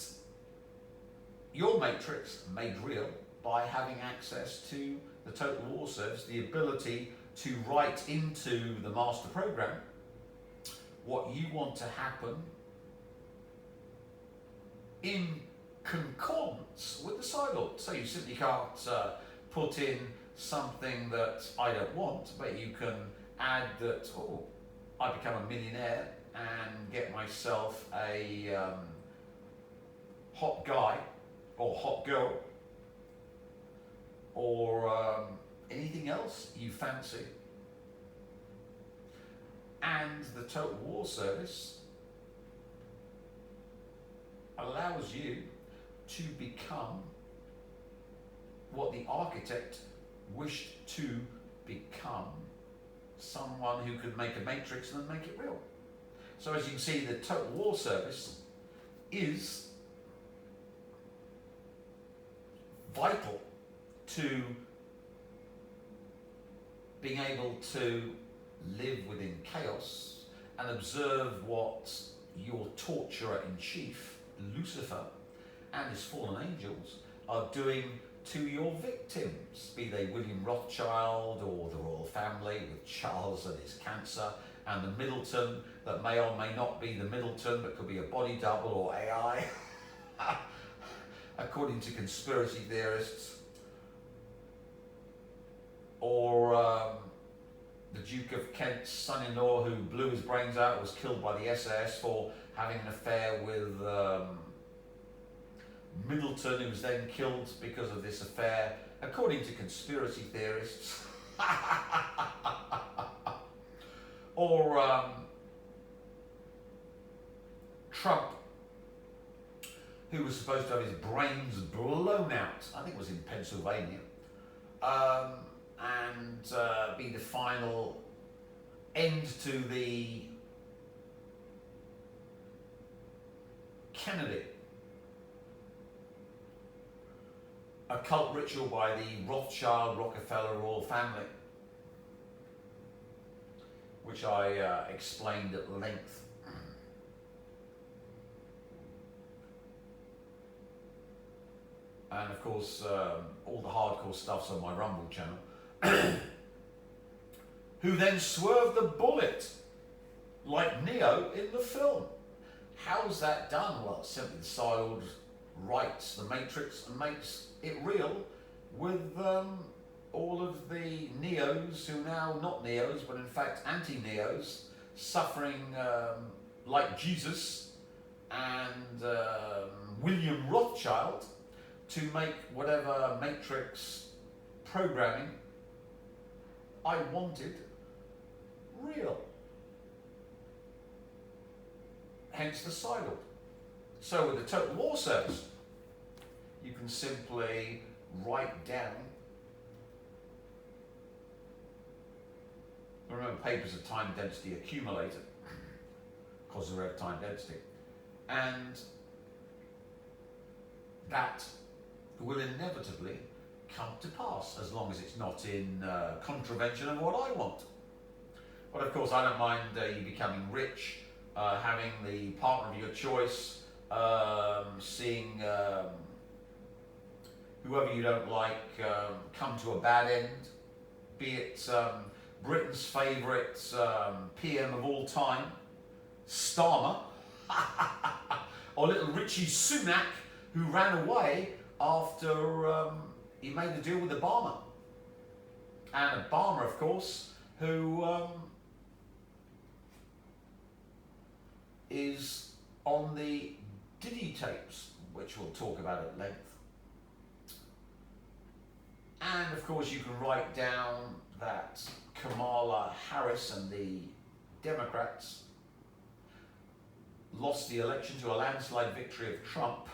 your matrix made real by having access to the Total War Service, the ability to write into the master program what you want to happen in concordance with the Psylord. So you simply can't put in something that I don't want, but you can add that, oh, I become a millionaire and get myself a hot guy or hot girl or anything else you fancy. And the Total War Service allows you to become what the architect wished to become, someone who could make a matrix and then make it real. So as you can see, the Total War Service is vital to being able to live within chaos and observe what your torturer-in-chief, Lucifer, and his fallen angels are doing to your victims, be they William Rothschild or the royal family with Charles and his cancer, and the Middleton that may or may not be the Middleton but could be a body double or AI, according to conspiracy theorists, or the Duke of Kent's son-in-law who blew his brains out, was killed by the SAS for having an affair with Middleton, who was then killed because of this affair, according to conspiracy theorists. Or Trump, who was supposed to have his brains blown out, I think it was in Pennsylvania, and be the final end to the Kennedy occult ritual by the Rothschild Rockefeller royal family, which I explained at length. And of course, all the hardcore stuff's on my Rumble channel. Who then swerved the bullet, like Neo in the film. How's that done? Well, simply the Psylord writes the Matrix and makes it real with all of the Neos who are now not Neos, but in fact anti-Neos, suffering like Jesus and William Rothschild to make whatever Matrix programming I wanted real. Hence the Psylord. So with the Total War Service, you can simply write down, remember papers are time density accumulator, because they're of time density, and that will inevitably come to pass as long as it's not in contravention of what I want. But of course I don't mind you becoming rich, having the partner of your choice, seeing whoever you don't like come to a bad end, be it Britain's favourite PM of all time, Starmer, or little Richie Sunak, who ran away after he made the deal with Obama. And Obama, of course, who is on the Diddy tapes, which we'll talk about at length. And of course you can write down that Kamala Harris and the Democrats lost the election to a landslide victory of Trump.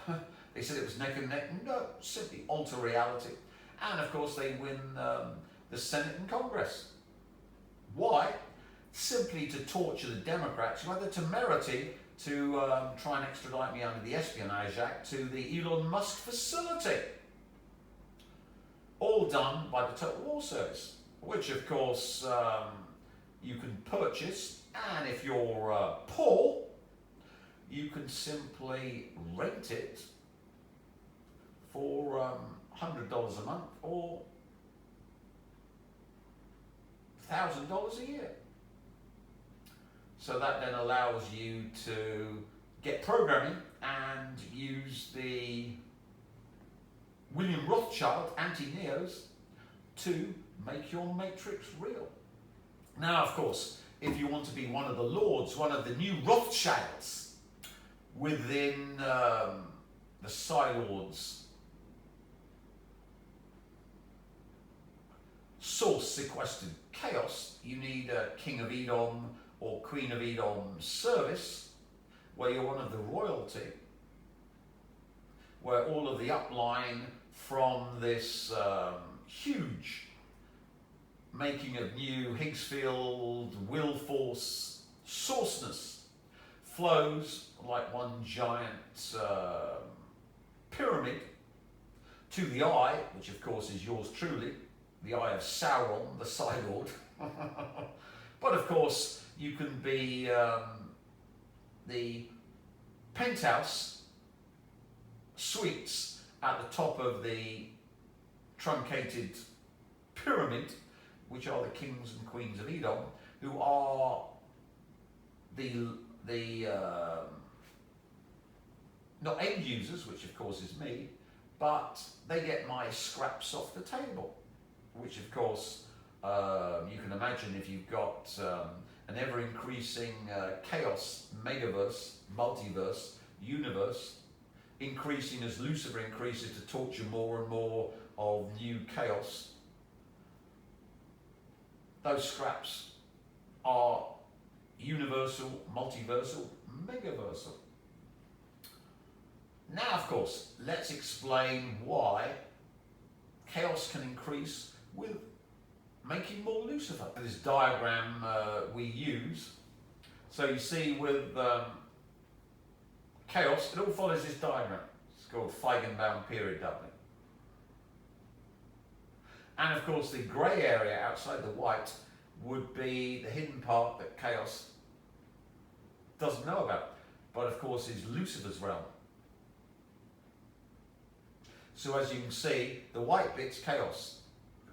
They said it was neck and neck. No, simply alter reality. And of course they win the Senate and Congress. Why? Simply to torture the Democrats who had the temerity to try and extradite me under the Espionage Act to the Elon Musk facility. All done by the Total War Service, which of course you can purchase, and if you're poor, you can simply rent it for $100 a month or $1,000 a year. So that then allows you to get programming and use the William Rothschild anti-Neos to make your matrix real. Now, of course, if you want to be one of the lords, one of the new Rothschilds within the Psi Lords source sequestered chaos, you need a King of Edom or Queen of Edom service, where you're one of the royalty, where all of the upline from this huge making of new Higgsfield will force sourceness flows like one giant pyramid to the eye, which of course is yours truly, the eye of Sauron, the Psi Lord. But of course, you can be the penthouse suites at the top of the truncated pyramid, which are the kings and queens of Edom, who are the not end users, which of course is me, but they get my scraps off the table, which of course you can imagine if you've got an ever-increasing chaos megaverse, multiverse, universe, increasing as Lucifer increases to torture more and more of new chaos. Those scraps are universal, multiversal, megaversal. Now, of course, let's explain why chaos can increase with making more Lucifer. This diagram we use. So you see with chaos, it all follows this diagram. It's called Feigenbaum period doubling. And of course, the grey area outside the white would be the hidden part that chaos doesn't know about, but of course is Lucifer's realm. So as you can see, the white bit's chaos.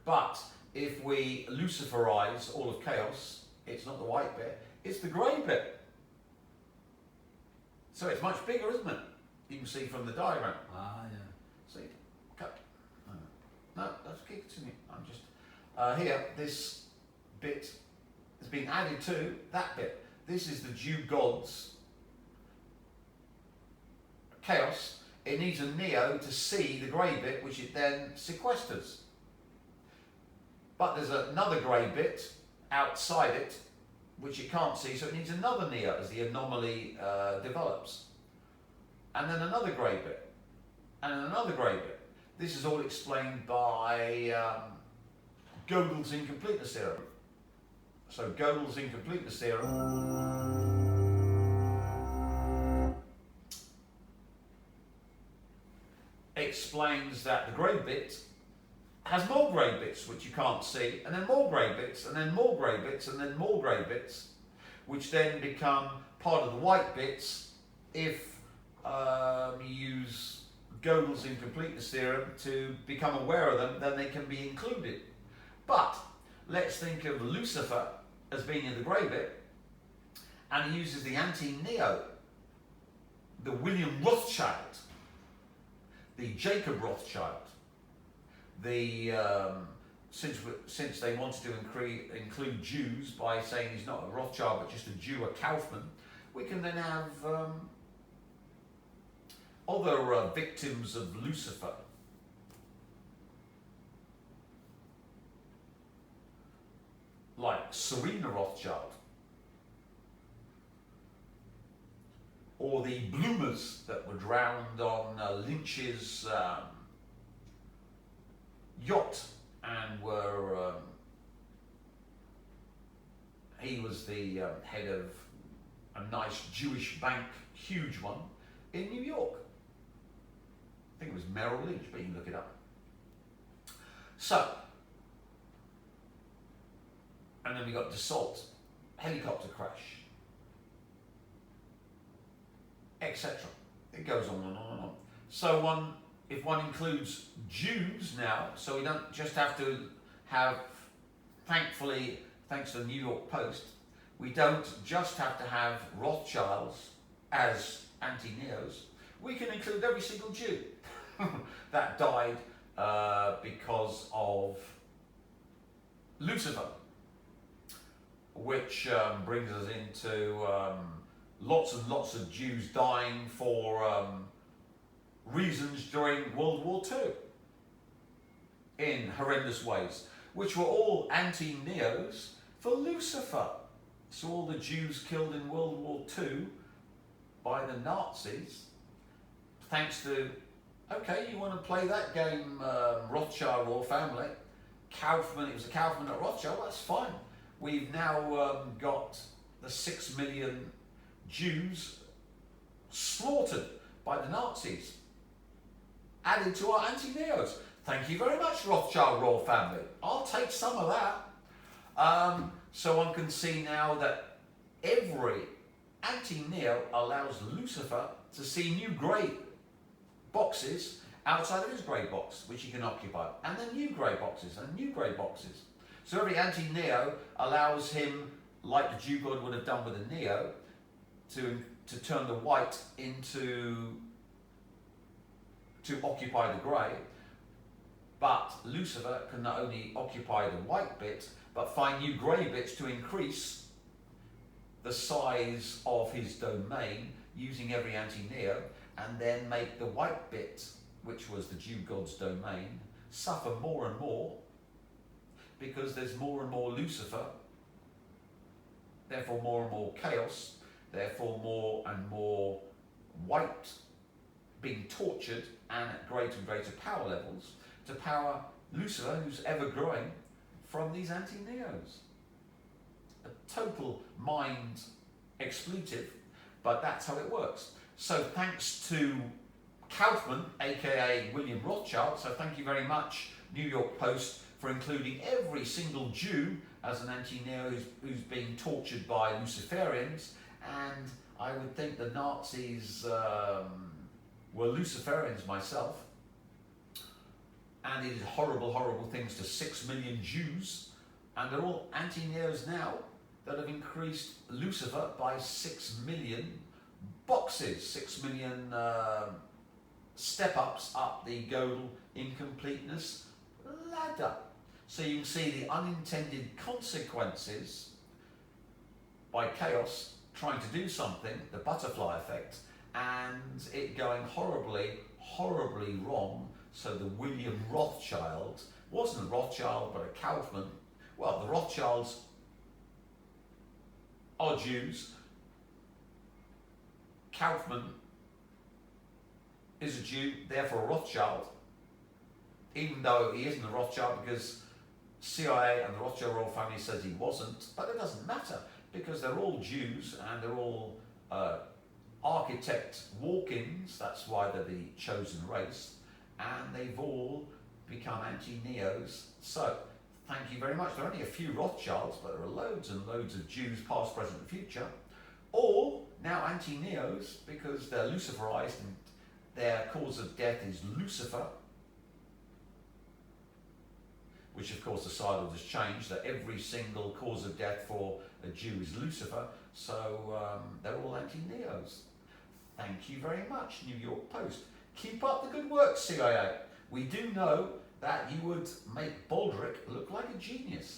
But if we Luciferize all of chaos, it's not the white bit, it's the grey bit. So it's much bigger, isn't it? You can see from the diagram. Ah, yeah. See? Cut. No, that's continue. I'm just here. This bit has been added to that bit. This is the Jew gods chaos. It needs a neo to see the grey bit, which it then sequesters. But there's another grey bit outside it, which it can't see, so it needs another neo as the anomaly develops. And then another grey bit, and another grey bit. This is all explained by Gödel's incompleteness theorem. So Gödel's incompleteness theorem explains that the grey bit has more grey bits which you can't see, and then more grey bits, and then more grey bits, and then more grey bits, which then become part of the white bits if you use Gödel's incompleteness theorem to become aware of them, then they can be included. But let's think of Lucifer as being in the grey bit, and he uses the anti-neo, the William Rothschild, the Jacob Rothschild, the since they wanted to include Jews by saying he's not a Rothschild but just a Jew, a Kaufman, we can then have other victims of Lucifer. Like Serena Rothschild, or the Bloomers that were drowned on Lynch's yacht and were he was the head of a nice Jewish bank, huge one, in New York. I think it was Merrill Lynch, but you can look it up. So, and then we got Dassault, helicopter crash, etc. It goes on and on and on. So if one includes Jews now, so we don't just have to have, thankfully, thanks to the New York Post, we don't just have to have Rothschilds as anti-neos. We can include every single Jew that died because of Lucifer. which brings us into lots and lots of Jews dying for reasons during World War II in horrendous ways, which were all anti-neos for Lucifer. So all the Jews killed in World War II by the Nazis, thanks to, okay, you want to play that game, Rothschild royal family, Kaufman, it was a Kaufman at Rothschild, well, that's fine. We've now got the 6 million Jews slaughtered by the Nazis, added to our anti-neos. Thank you very much, Rothschild royal family. I'll take some of that. So one can see now that every anti-neo allows Lucifer to see new grey boxes outside of his grey box, which he can occupy, and then new grey boxes and new grey boxes. So every anti-neo allows him, like the Jew God would have done with a neo, to turn the white to occupy the grey. But Lucifer can not only occupy the white bit, but find new grey bits to increase the size of his domain using every anti-neo, and then make the white bit, which was the Jew God's domain, suffer more and more, because there's more and more Lucifer, therefore more and more chaos, therefore more and more white being tortured and at greater and greater power levels to power Lucifer, who's ever growing from these anti-neos. A total mind expletive, but that's how it works. So thanks to Kaufman, aka William Rothschild, so thank you very much, New York Post, for including every single Jew as an anti-neo who's being tortured by Luciferians. And I would think the Nazis were Luciferians myself, and they did horrible, horrible things to 6 million Jews, and they're all anti-neos now that have increased Lucifer by 6 million boxes, 6 million step-ups up the Gödel incompleteness ladder. So you can see the unintended consequences by chaos trying to do something, the butterfly effect, and it going horribly, horribly wrong. So the William Rothschild, wasn't a Rothschild but a Kaufman. Well, the Rothschilds are Jews. Kaufman is a Jew, therefore a Rothschild, even though he isn't a Rothschild because CIA and the Rothschild royal family says he wasn't, but it doesn't matter because they're all Jews and they're all architect walk-ins, that's why they're the chosen race, and they've all become anti-neos. So, thank you very much. There are only a few Rothschilds, but there are loads and loads of Jews, past, present and future, all now anti-neos because they're Luciferized and their cause of death is Lucifer, which of course the Bible has changed, that every single cause of death for a Jew is Lucifer, so they're all anti-neos. Thank you very much, New York Post. Keep up the good work, CIA. We do know that you would make Baldrick look like a genius.